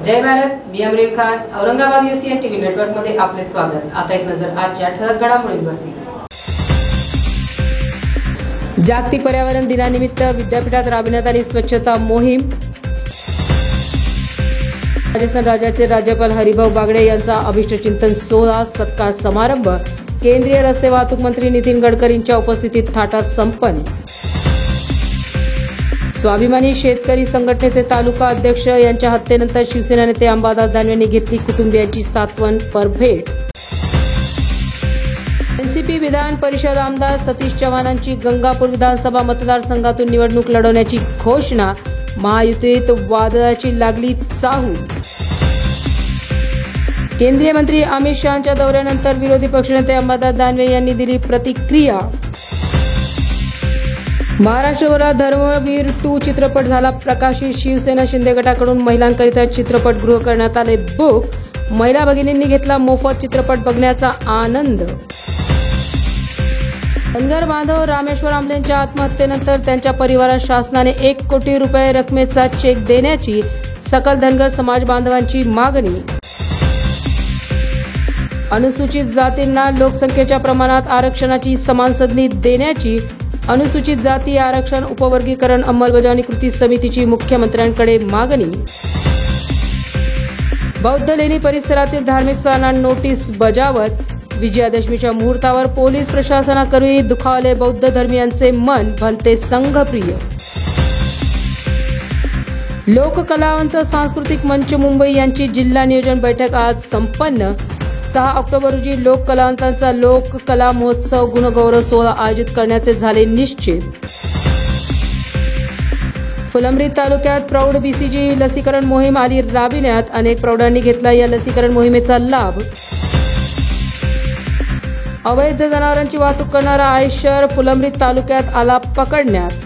जय भारत. मी Amreen Khan. Aurangabad UCN TV network मध्ये आपले स्वागत. आता एक नजर आजच्या ठळक घडामोडींवरती. जागतिक पर्यावरण दिनानिमित्त विद्यापीठात राबविण्यात आली स्वच्छता मोहीम. राजस्थान राज्याचे राज्यपाल हरिभाऊ बागडे यांचा अभिष्टचिंतन सोहळा सत्कार समारंभ केंद्रीय रस्ते वाहतूक मंत्री नितीन गडकरींच्या उपस्थितीत थाटात संपन्न. स्वाभिमानी शेतकरी संघटनेचे तालुका अध्यक्ष यांच्या हत्येनंतर शिवसेना नेते अंबादास दानवे यांनी घेतली कुटुंबियांची सांत्वन पर भेट. एनसीपी विधान परिषद आमदार सतीश चव्हाणांची गंगापूर विधानसभा मतदारसंघातून निवडणूक लढवण्याची घोषणा. महायुतीत वादळाची लागली चाहूल. केंद्रीय मंत्री अमित शहांच्या दौऱ्यानंतर विरोधी पक्षनेते अंबादास दानवे यांनी दिली प्रतिक्रिया. महाराष्ट्रभरात धर्मवीर 2 चित्रपट झाला प्रकाशित. शिवसेना शिंदे गटाकडून महिलांकरिता चित्रपटगृह करण्यात आले बुक. महिला भगिनींनी घेतला मोफत चित्रपट बघण्याचा आनंद. धनगर बांधव रामेश्वर आमलेंच्या आत्महत्येनंतर त्यांच्या परिवारास शासनाने 1 कोटी रुपये रकमेचा चेक देण्याची सकल धनगर समाज बांधवांची मागणी. अनुसूचित जातींना लोकसंख्येच्या प्रमाणात आरक्षणाची समान संधी देण्याची अनुसूचित जाती आरक्षण उपवर्गीकरण अंमलबजावणी कृती समितीची मुख्यमंत्र्यांकडे मागणी. बौद्ध लेणी परिसरातील धार्मिक स्थळांना नोटीस बजावत. विजयादशमीच्या मुहूर्तावर पोलीस प्रशासनाकरवी दुखावले बौद्ध धर्मीयांचे मन. बनते संघप्रिय. लोककलावंत सांस्कृतिक मंच मुंबई यांची जिल्हा नियोजन बैठक आज संपन्न. 6 ऑक्टोबर रोजी लोककलावंतांचा लोककला महोत्सव गुणगौरव सोहळा आयोजित करण्याचे झाले निश्चित. फुलंब्री तालुक्यात प्रौढ BCG लसीकरण मोहीम आली राबविण्यात. अनेक प्रौढांनी घेतला या लसीकरण मोहिमेचा लाभ. अवैध जनावरांची वाहतूक करणारा आयशर फुलंब्री तालुक्यात आला पकडण्यात.